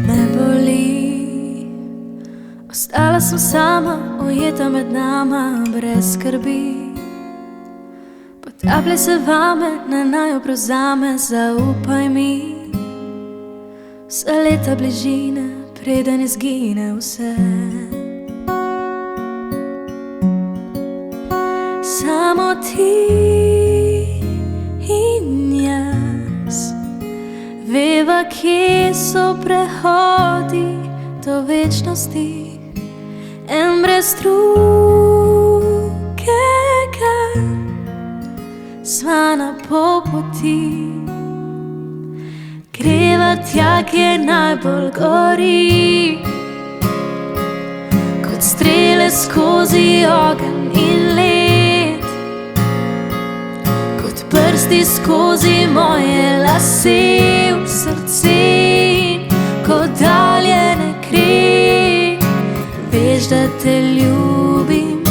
me boli. Ostala sem sama, ujeta med nama, brez skrbi. Potapljaj se vame, ne naj jo prevzame, zaupaj mi. Vse leta bližine, preden izgine vse. Samo ti in jaz veva, kje so prehodi do večnosti. En brez drugega sva na pol poti. Greva tja, kjer najbolj gori, kot strele skozi ogenj in led, kot prsti skozi moje lase v srce, kot daljene kri. Veš, da te ljubim,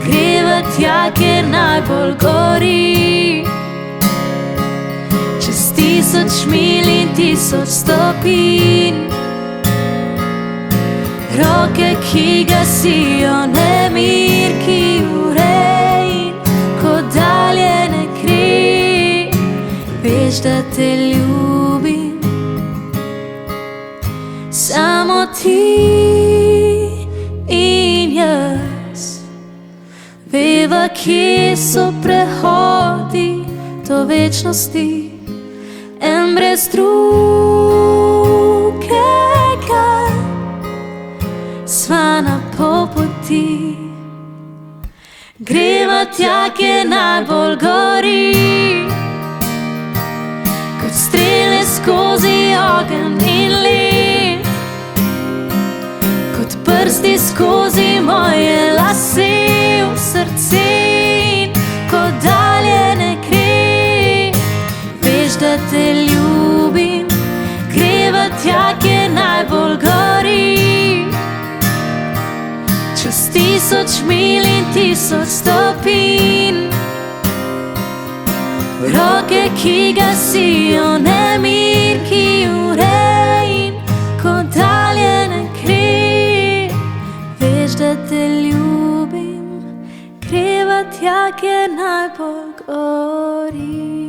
greva tja, kjer najbolj gori, čez 1000 milj in 1000 stopinj. Roke, ki gasijo nemir, ki Jure in kot daljene kri. Veš, da te ljubim, samo ti in jaz veva, kje so prehodi do večnosti. En brez drugega sva na pol poti. Greva tja, kjer najbolj gori, kot strele skozi ogenj in led, kot prsti skozi moje lase v srce, kot daljene kri. Veš, da te ljubim, greva tja, kjer najbolj gori, čez 1000 milj in 1000 stopinj. Roke, ki gasijo nemir, ki Jure in kot daljene kri. Veš, da te ljubim, greva tja, kjer najbolj gori.